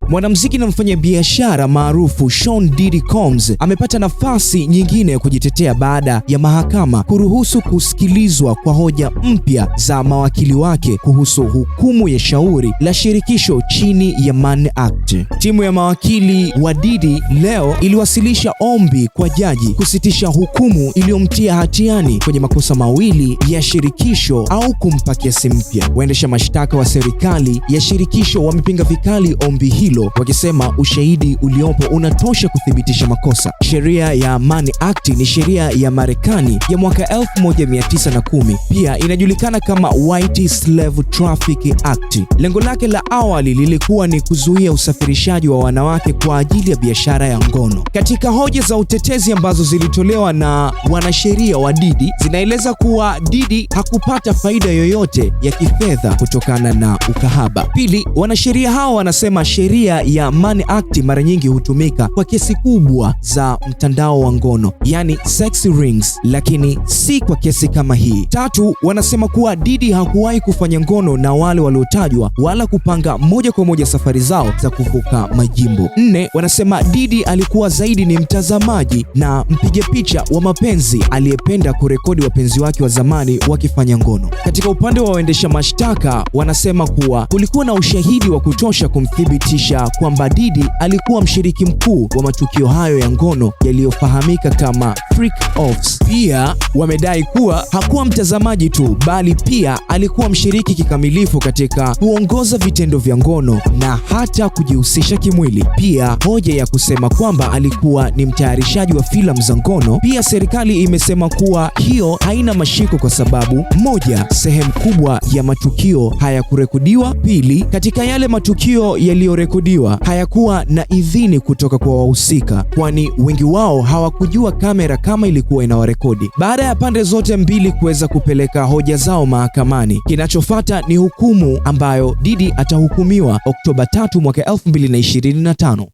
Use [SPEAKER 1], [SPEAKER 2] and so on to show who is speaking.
[SPEAKER 1] Mwanamuziki na mfanyabiashara maarufu Sean Diddy Combs amepata nafasi nyingine ya kujitetea baada ya mahakama kuruhusu kusikilizwa kwa hoja mpya za mawakili wake kuhusu hukumu ya shauri la shirikisho chini ya Mann Act. Timu ya mawakili wa Diddy leo iliwasilisha ombi kwa jaji kusitisha hukumu iliyomtia hatiani kwenye makosa mawili ya shirikisho au kumpa kesi mpya. Waendesha mashtaka wa serikali ya shirikisho wamepinga vikali ombi hilo, wakisema ushahidi uliopo unatosha kuthibitisha makosa. Sheria ya Mann Act ni sheria ya Marekani ya mwaka 1910, pia inajulikana kama White Slave Trafficking Act. Lengo lake la awali lilikuwa ni kuzuia usafirishaji wa wanawake kwa ajili ya biashara ya ngono. Katika hoja za utetezi ambazo zilitolewa na wanasheria wa Diddy, zinaeleza kuwa Diddy hakupata faida yoyote ya kifedha kutokana na ukahaba. Pili, wanasheria hao wanasema sheria ya Mann Act mara nyingi hutumika kwa kesi kubwa za mtandao wa ngono, yani sex rings, lakini si kwa kesi kama hii. Tatu, wanasema kuwa Diddy hakuwahi kufanya ngono na wale waliotajwa wala kupanga moja kwa moja safari zao za kuvuka majimbo. Nne, wanasema Diddy alikuwa zaidi ni mtazamaji na mpiga picha wa mapenzi aliyependa kurekodi wapenzi wake wa zamani wakifanya ngono. Katika upande wa waendesha mashtaka, wanasema kuwa kulikuwa na ushahidi wa kutosha kumthibitisha kwamba Diddy alikuwa mshiriki mkuu wa matukio hayo ya ngono yaliyofahamika kama freak-offs. Pia wamedai kuwa hakuwa mtazamaji tu, bali pia alikuwa mshiriki kikamilifu katika kuongoza vitendo vya ngono na hata kujihusisha kimwili. Pia hoja ya kusema kwamba alikuwa ni mtayarishaji wa filamu za ngono, pia serikali imesema kuwa hiyo haina mashiko kwa sababu moja, sehemu kubwa ya matukio hayakurekodiwa. Pili, katika yale matukio yaliyorekodiwa hayakuwa na idhini kutoka kwa wahusika, kwani wengi wao hawakujua kamera kama ilikuwa inawarekodi. Baada ya pande zote mbili kuweza kupeleka hoja zao mahakamani, kinachofuata ni hukumu ambayo Diddy atahukumiwa Oktoba 3 mwaka 2025.